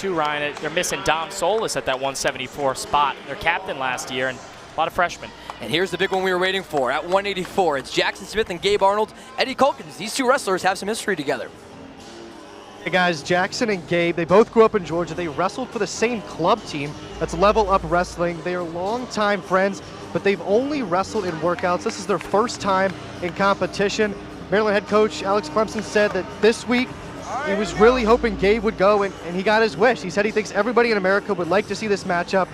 too, Ryan. They're missing Dom Solis at that 174 spot. Their captain last year, and a lot of freshmen. And here's the big one we were waiting for. At 184, it's Jaxon Smith and Gabe Arnold. Eddie Culkins, these two wrestlers have some history together. Hey guys, Jaxon and Gabe, they both grew up in Georgia. They wrestled for the same club team. That's Level Up Wrestling. They are longtime friends, but they've only wrestled in workouts. This is their first time in competition. Maryland head coach Alex Clemson said that this week he was really hoping Gabe would go, and he got his wish. He said he thinks everybody in America would like to see this matchup.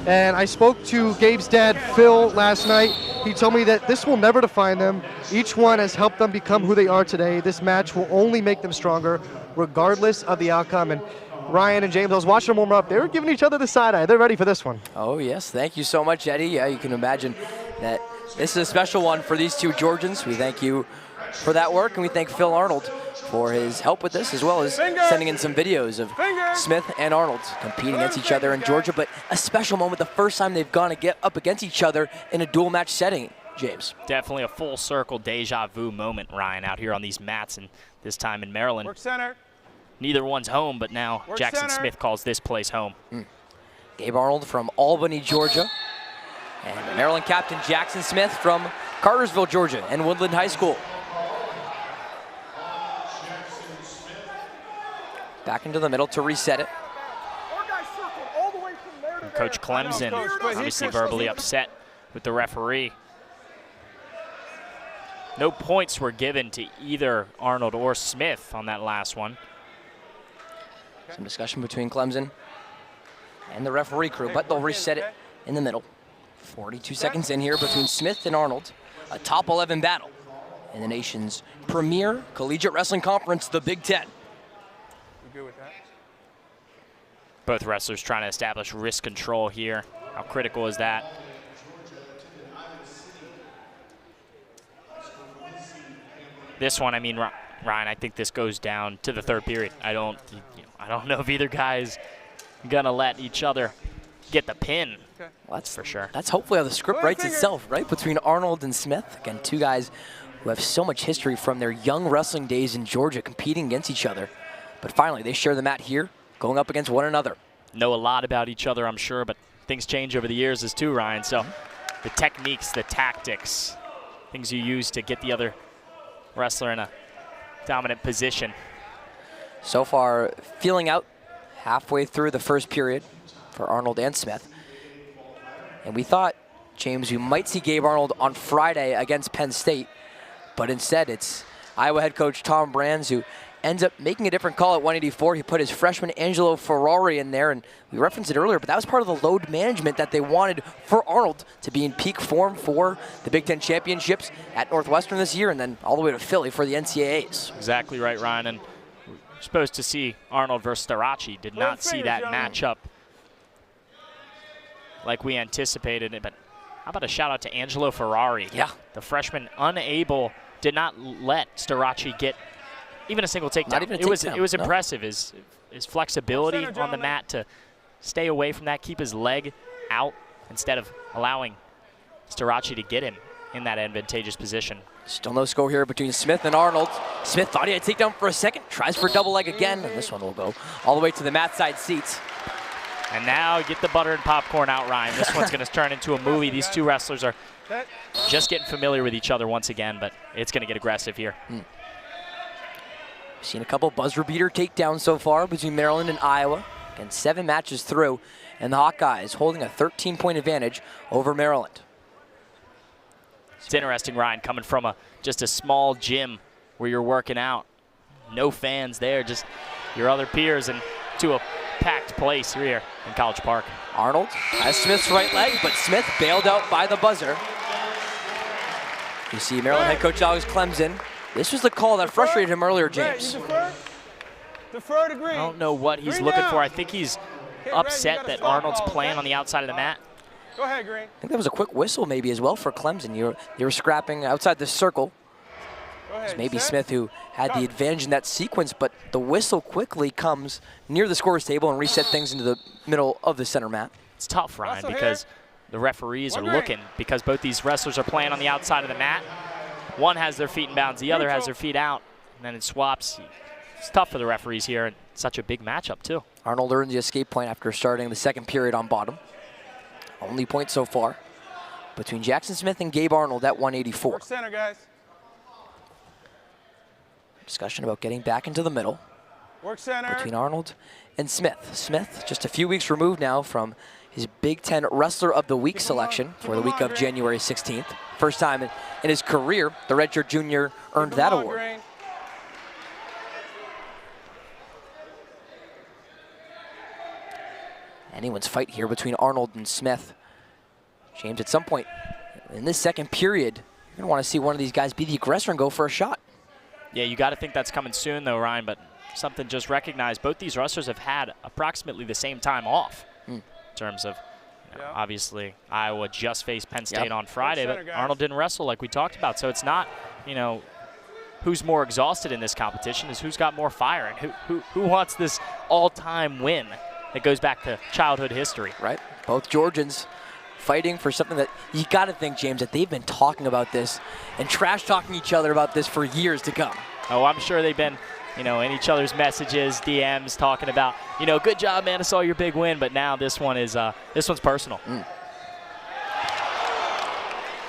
And I spoke to Gabe's dad, Phil, last night. He told me that this will never define them. Each one has helped them become who they are today. This match will only make them stronger, regardless of the outcome. And Ryan and James, I was watching them warm up. They were giving each other the side eye. They're ready for this one. Oh, yes. Thank you so much, Eddie. Yeah, you can imagine that this is a special one for these two Georgians. We thank you for that work, and we thank Phil Arnold for his help with this, as well as sending in some videos of Smith and Arnold competing against each other in Georgia. But a special moment, the first time they've gone to get up against each other in a dual match setting, James. Definitely a full circle deja vu moment, Ryan, out here on these mats, and this time in Maryland. Work center. Neither one's home, but now Jaxon Smith calls this place home. Gabe Arnold from Albany, Georgia, and Maryland captain Jaxon Smith from Cartersville, Georgia, and Woodland High School. Back into the middle to reset it. And Coach Clemson obviously verbally upset with the referee. No points were given to either Arnold or Smith on that last one. Some discussion between Clemson and the referee crew, but they'll reset it in the middle. 42 seconds in here between Smith and Arnold. A top 11 battle in the nation's premier collegiate wrestling conference, the Big Ten. With that. Both wrestlers trying to establish wrist control here. How critical is that? This one, I mean, Ryan, I think this goes down to the third period. I don't know if either guy's gonna let each other get the pin. Okay. Well, that's for sure. That's hopefully how the script writes itself, right? Between Arnold and Smith. Again, two guys who have so much history from their young wrestling days in Georgia competing against each other. But finally, they share the mat here, going up against one another. Know a lot about each other, I'm sure, but things change over the years as too, Ryan. So the techniques, the tactics, things you use to get the other wrestler in a dominant position. So far, feeling out halfway through the first period for Arnold and Smith. And we thought, James, we might see Gabe Arnold on Friday against Penn State, but instead it's Iowa head coach Tom Brands who ends up making a different call at 184. He put his freshman Angelo Ferrari in there, and we referenced it earlier, but that was part of the load management that they wanted for Arnold to be in peak form for the Big Ten championships at Northwestern this year, and then all the way to Philly for the NCAAs. Exactly right, Ryan. And we're supposed to see Arnold versus Starace. Did not see that matchup like we anticipated it, but how about a shout out to Angelo Ferrari? Yeah. The freshman did not let Starace get even a single takedown. Not even a It was takedown, no. impressive. His flexibility on the mat to stay away from that, keep his leg out instead of allowing Starace to get him in that advantageous position. Still no score here between Smith and Arnold. Smith thought he had a takedown for a second, tries for a double leg again, and this one will go all the way to the mat side seats. And now get the butter and popcorn out, Ryan. This one's going to turn into a movie. These two wrestlers are just getting familiar with each other once again, but it's going to get aggressive here. Seen a couple buzzer beater takedowns so far between Maryland and Iowa, and 7 matches through, and the Hawkeyes holding a 13-point advantage over Maryland. It's interesting, Ryan, coming from just a small gym where you're working out. No fans there, just your other peers, and to a packed place here in College Park. Arnold has Smith's right leg, but Smith bailed out by the buzzer. You see Maryland head coach Alex Clemson. This was the call that frustrated him earlier, James. Defer to green. I don't know what he's looking for. I think he's upset that Arnold's playing on the outside of the mat. Go ahead, Green. I think that was a quick whistle maybe as well for Clemson. You were scrapping outside the circle. It was maybe Smith who had the advantage in that sequence, but the whistle quickly comes near the scorer's table and reset things into the middle of the center mat. It's tough, Ryan, because the referees are looking, because both these wrestlers are playing on the outside of the mat. One has their feet in bounds, the other has their feet out, and then it swaps. It's tough for the referees here, and such a big matchup, too. Arnold earns the escape point after starting the second period on bottom. Only point so far between Jaxon Smith and Gabe Arnold at 184. Work center, guys. Discussion about getting back into the middle Work center. between Arnold and Smith. Smith, just a few weeks removed now from his Big Ten Wrestler of the Week selection for the week of January 16th. First time in his career, the redshirt junior earned that award. Green. Anyone's fight here between Arnold and Smith. James, at some point in this second period, you're going to want to see one of these guys be the aggressor and go for a shot. Yeah, you got to think that's coming soon, though, Ryan, but something just recognized. Both these wrestlers have had approximately the same time off in terms of, obviously, Iowa just faced Penn State on Friday, but Arnold didn't wrestle like we talked about. So it's not, who's more exhausted in this competition, is who's got more fire and who wants this all-time win that goes back to childhood history. Right. Both Georgians fighting for something that you got to think, James, that they've been talking about this and trash-talking each other about this for years to come. Oh, I'm sure they've been, in each other's messages, DMs, talking about, good job, man, I saw your big win, but now this one's personal.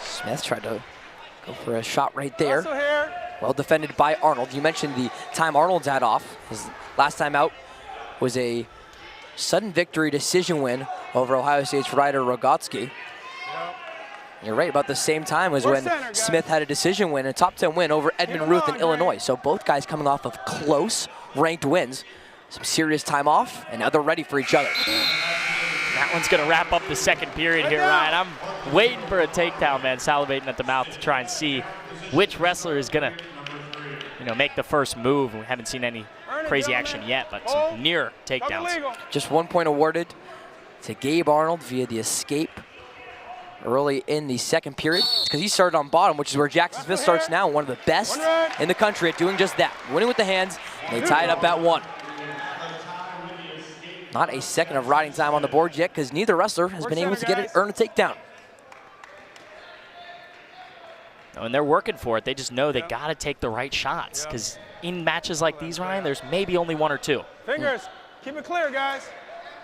Smith tried to go for a shot right there. Also here. Well defended by Arnold. You mentioned the time Arnold's had off. His last time out was a sudden victory decision win over Ohio State's Ryder Rogotsky. You're right, about the same time was when Smith had a decision win, a top 10 win over Edmund Ruth in Illinois. So both guys coming off of close ranked wins. Some serious time off, and now they're ready for each other. That one's going to wrap up the second period here, Ryan. I'm waiting for a takedown, man, salivating at the mouth to try and see which wrestler is going to, make the first move. We haven't seen any crazy action yet, but some near takedowns. Just 1 point awarded to Gabe Arnold via the escape early in the second period, because he started on bottom, which is where Jaxon Smith starts now, one of the best in the country at doing just that, winning with the hands, and they tie it up at 1. Not a second of riding time on the board yet, because neither wrestler has been able to earn a takedown. And they're working for it. They just know they got to take the right shots, because in matches like these, Ryan, there's maybe only one or two. Fingers. Keep it clear, guys.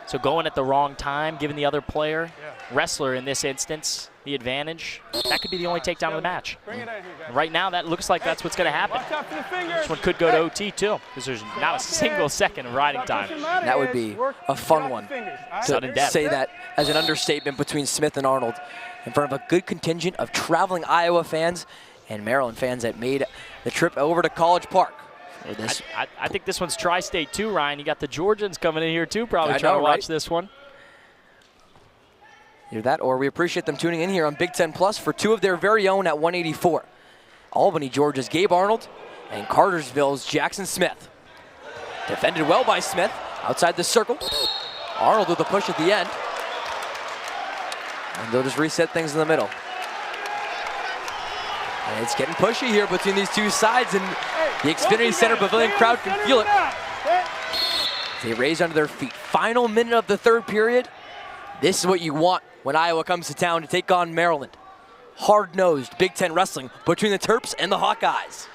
So going at the wrong time, giving the other player, wrestler in this instance, the advantage, that could be the only takedown of the match. Bring it in here, guys. Right now, that looks like that's what's going to happen. Watch out for the fingers. This one could go to OT, too, because there's not a single second of riding time. That would be a fun one Sudden to death. say that as an understatement between Smith and Arnold in front of a good contingent of traveling Iowa fans and Maryland fans that made the trip over to College Park. I think this one's tri-state too, Ryan. You got the Georgians coming in here too, probably trying to watch this one. Either that, or we appreciate them tuning in here on Big Ten Plus for two of their very own at 184. Albany, Georgia's Gabe Arnold, and Cartersville's Jaxon Smith. Defended well by Smith, outside the circle. Arnold with a push at the end. And they'll just reset things in the middle. And it's getting pushy here between these two sides, and the Xfinity Center Pavilion crowd can feel it. They raise under their feet. Final minute of the third period. This is what you want when Iowa comes to town to take on Maryland. Hard-nosed Big Ten wrestling between the Terps and the Hawkeyes.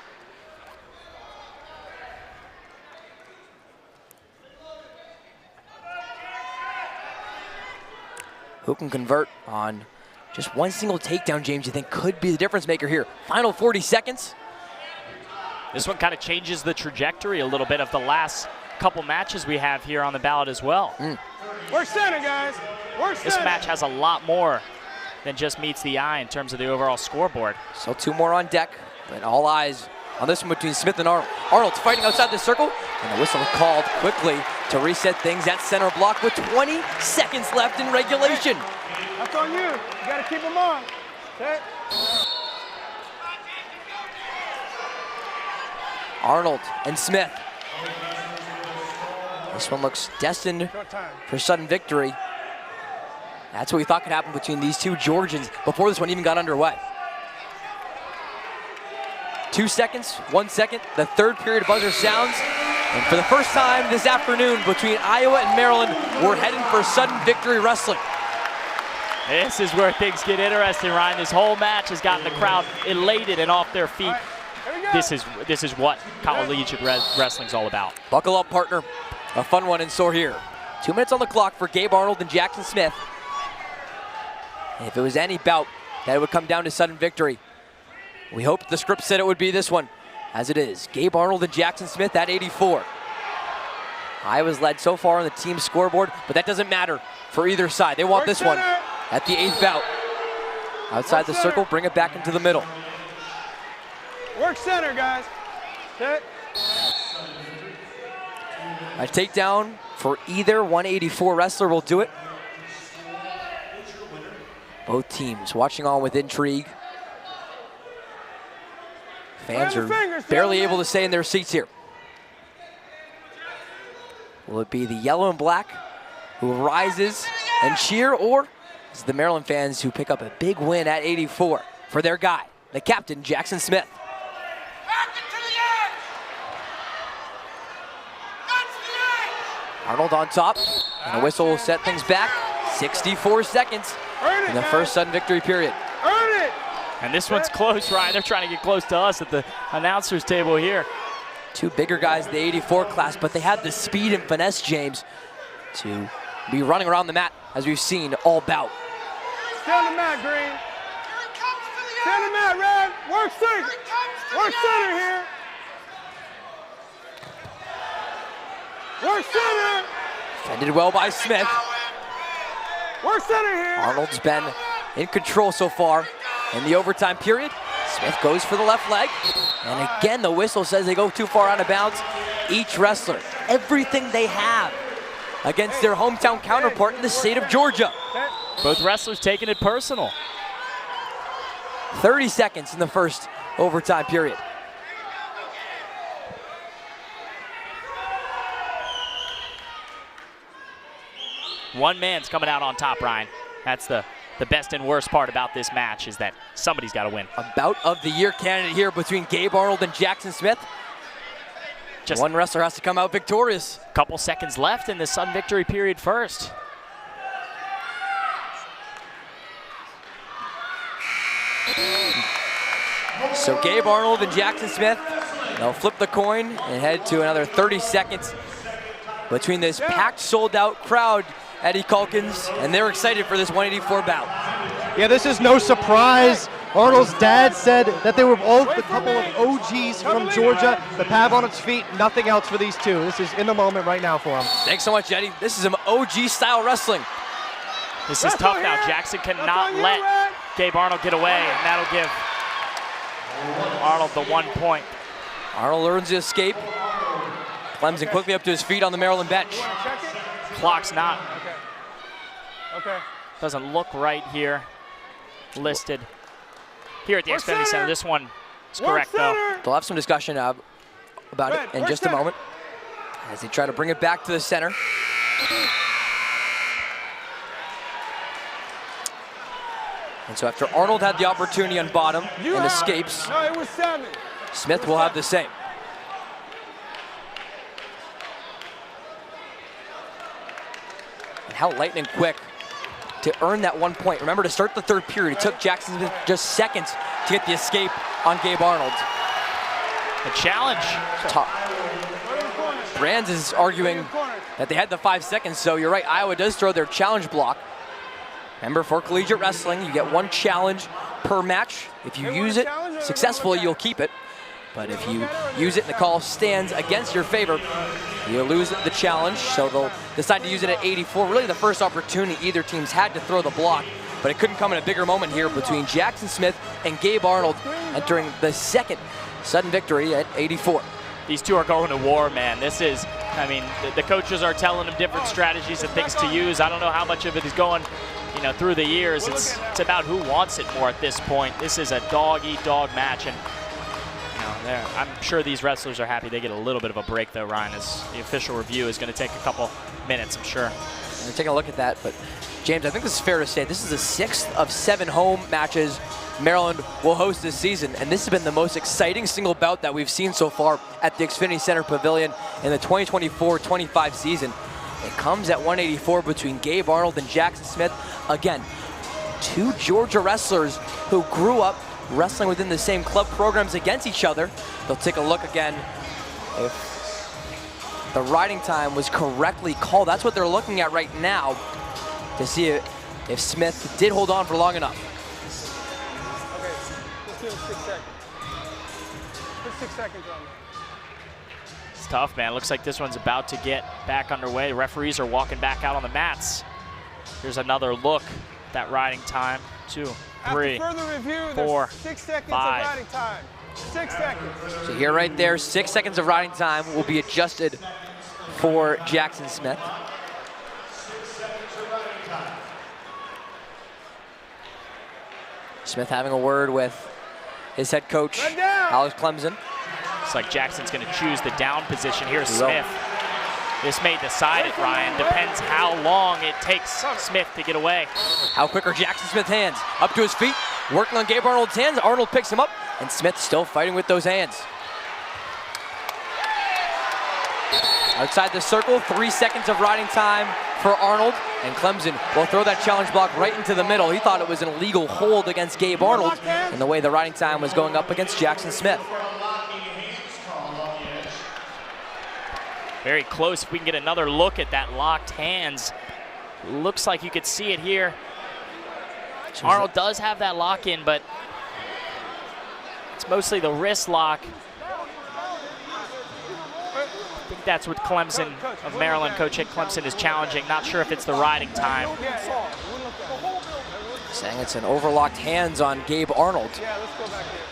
Who can convert on just one single takedown, James, you think could be the difference maker here? Final 40 seconds. This one kind of changes the trajectory a little bit of the last couple matches we have here on the ballot as well. Work center, guys. Work center. This match has a lot more than just meets the eye in terms of the overall scoreboard. So two more on deck, but all eyes on this one between Smith and Arnold. Arnold's fighting outside the circle, and the whistle called quickly to reset things at center block with 20 seconds left in regulation. That's on you. You got to keep them on. Okay. Arnold and Smith. This one looks destined for sudden victory. That's what we thought could happen between these two Georgians before this one even got underway. 2 seconds, 1 second, the third period buzzer sounds. And for the first time this afternoon between Iowa and Maryland, we're heading for sudden victory wrestling. This is where things get interesting, Ryan. This whole match has gotten the crowd elated and off their feet. Here we this is what collegiate wrestling's all about. Buckle up, partner. A fun one in store here. 2 minutes on the clock for Gabe Arnold and Jaxon Smith. And if it was any bout, that it would come down to sudden victory. We hoped the script said it would be this one, as it is. Gabe Arnold and Jaxon Smith at 84. Iowa's led so far on the team scoreboard, but that doesn't matter for either side. They want this one at the 8th bout. Outside the circle, bring it back into the middle. Work center, guys. Set. A takedown for either 184 wrestler will do it. Both teams watching on with intrigue. Fans are barely able to stay in their seats here. Will it be the yellow and black who rises and cheer, or is it the Maryland fans who pick up a big win at 84 for their guy, the captain, Jaxon Smith? Arnold on top, and a whistle will set things back. 64 seconds in the first sudden victory period. Earn it. And this one's close, Ryan. They're trying to get close to us at the announcer's table here. Two bigger guys in the 84 class, but they have the speed and finesse, James, to be running around the mat, as we've seen all bout. Stay on the mat, Green. Stay on the mat, Red. Work center. Work center here. Work center. Defended well by Smith. Work center here. Arnold's been in control so far in the overtime period. Smith goes for the left leg. And again, the whistle says they go too far out of bounds. Each wrestler, everything they have against their hometown counterpart in the state of Georgia. Both wrestlers taking it personal. 30 seconds in the first overtime period. One man's coming out on top, Ryan. That's the best and worst part about this match, is that somebody's got to win. A bout of the year candidate here between Gabe Arnold and Jaxon Smith. Just one wrestler has to come out victorious. a couple seconds left in the sudden victory period first. So Gabe Arnold and Jaxon Smith, they'll flip the coin and head to another 30 seconds between this packed, sold-out crowd, Eddie Calkins, and they're excited for this 184 bout. Yeah, this is no surprise. Arnold's dad said that they were both a couple of OGs from Georgia. The pad on its feet, nothing else for these two. This is in the moment right now for them. Thanks so much, Eddie. This is some OG-style wrestling. This is tough now. Jaxon cannot let Gabe Arnold get away, and that'll give Arnold the 1 point. Arnold earns the escape. Clemson quickly up to his feet on the Maryland bench. Clock's not. Okay. Doesn't look right here. Listed here at the Xfinity Center. This one is correct, though. They'll have some discussion about it in just a moment as they try to bring it back to the center. And so after Arnold had the opportunity on bottom and escapes, No, it was 7. Smith will have the same. And how lightning quick to earn that 1 point. Remember, to start the third period, it took Jaxon Smith just seconds to get the escape on Gabe Arnold. The challenge. Brands is arguing that they had the 5 seconds, so you're right, Iowa does throw their challenge block. Remember, for collegiate wrestling, you get 1 challenge per match. If you use it successfully, you'll keep it. But if you use it and the call stands against your favor, you lose the challenge. So they'll decide to use it at 84. Really the first opportunity either team's had to throw the block, but it couldn't come in a bigger moment here between Jaxon Smith and Gabe Arnold entering the second sudden victory at 84. These two are going to war, man. This is, I mean, the coaches are telling them different strategies and things to use. I don't know how much of it is going, you know, through the years. It's about who wants it more at this point. This is a dog-eat-dog match, and I'm sure these wrestlers are happy they get a little bit of a break, though, Ryan, as the official review is going to take a couple minutes, I'm sure. We're taking a look at that, but James, I think this is fair to say this is the 6th of 7 home matches Maryland will host this season, and this has been the most exciting single bout that we've seen so far at the Xfinity Center Pavilion in the 2024-25 season. It comes at 184 between Gabe Arnold and Jaxon Smith. Again, 2 Georgia wrestlers who grew up wrestling within the same club programs against each other. They'll take a look again if the riding time was correctly called. That's what they're looking at right now to see if Smith did hold on for long enough. Okay, let's give him 6 seconds. Put 6 seconds on there. It's tough, man. Looks like this one's about to get back underway. Referees are walking back out on the mats. Here's another look at that riding time. 2, 3, After further review, 4, there's 6 seconds 5. of riding time. 6 seconds. So here right there, 6 seconds of riding time will be adjusted for Jaxon Smith. Smith having a word with his head coach, Alex Clemson. Looks like Jackson's going to choose the down position. Here's He will. Smith. This may decide it, Ryan. Depends how long it takes Smith to get away. How quick are Jaxon Smith's hands? Up to his feet, working on Gabe Arnold's hands. Arnold picks him up, and Smith still fighting with those hands. Outside the circle, 3 seconds of riding time for Arnold, and Clemson will throw that challenge block right into the middle. He thought it was an illegal hold against Gabe Arnold, and the way the riding time was going up against Jaxon Smith. Very close. If we can get another look at that locked hands. Looks like you could see it here. Arnold does have that lock in, but it's mostly the wrist lock. I think that's what Clemson of Maryland, Coach Ed Clemson, is challenging. Not sure if it's the riding time. Saying it's an overlocked hands on Gabe Arnold. Yeah, let's go back there.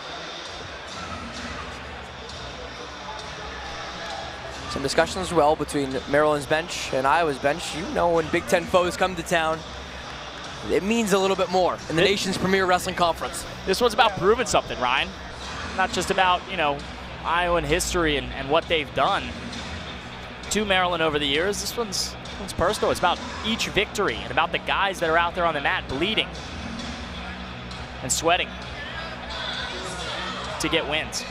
Some discussion as well between Maryland's bench and Iowa's bench. You know, when Big Ten foes come to town, it means a little bit more in the nation's premier wrestling conference. This one's about proving something, Ryan. Not just about, you know, Iowan history and what they've done to Maryland over the years. This one's personal. It's about each victory and about the guys that are out there on the mat bleeding and sweating to get wins.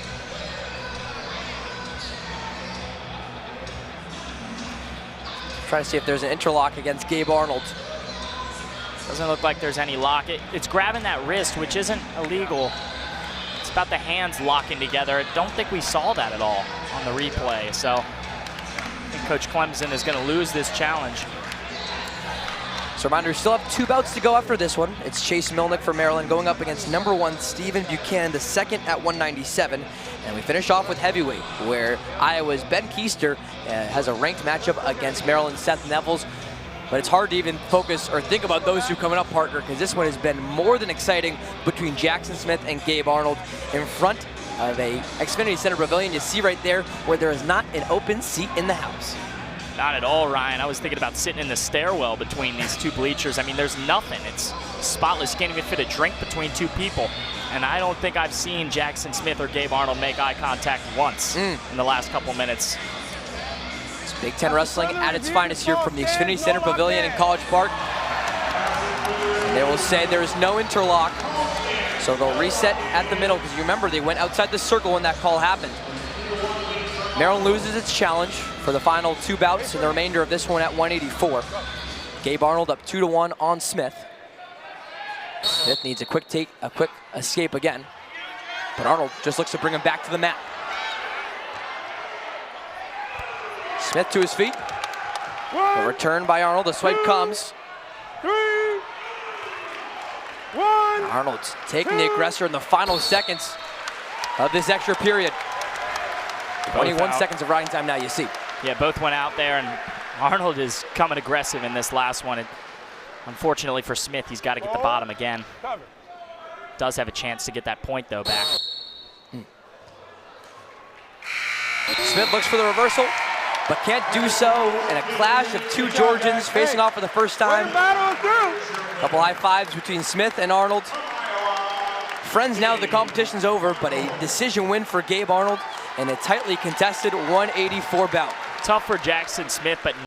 Trying to see if there's an interlock against Gabe Arnold. Doesn't look like there's any lock. It's grabbing that wrist, which isn't illegal. It's about the hands locking together. I don't think we saw that at all on the replay. So I think Coach Clemson is going to lose this challenge. So reminder, we still have 2 bouts to go after this one. It's Chase Milnick for Maryland going up against #1 Stephen Buchanan, the second at 197. And we finish off with heavyweight, where Iowa's Ben Keister has a ranked matchup against Maryland's Seth Nevels. But it's hard to even focus or think about those two coming up, partner, because this one has been more than exciting between Jaxon Smith and Gabe Arnold in front of a Xfinity Center pavilion. You see right there where there is not an open seat in the house. Not at all, Ryan. I was thinking about sitting in the stairwell between these two bleachers. I mean, there's nothing. It's spotless. You can't even fit a drink between two people. And I don't think I've seen Jaxon Smith or Gabe Arnold make eye contact once in the last couple minutes. It's Big Ten wrestling at its finest here from the Xfinity Center Pavilion in College Park. And they will say there is no interlock. So they'll reset at the middle, because you remember they went outside the circle when that call happened. Maryland loses its challenge for the final 2 bouts and the remainder of this one at 184. Gabe Arnold up 2-1 on Smith. Smith needs a quick escape again, but Arnold just looks to bring him back to the mat. Smith to his feet. A return by Arnold. The swipe comes. 3, 1. Arnold's taking the aggressor in the final seconds of this extra period. 21 seconds of riding time now, you see. Yeah, both went out there, and Arnold is coming aggressive in this last one. Unfortunately for Smith, he's got to get the bottom again. Does have a chance to get that point, though, back. Smith looks for the reversal, but can't do so in a clash of 2 Georgians facing off for the first time. Couple high fives between Smith and Arnold. Friends now that the competition's over, but a decision win for Gabe Arnold in a tightly contested 184 bout. Tough for Jaxon Smith, but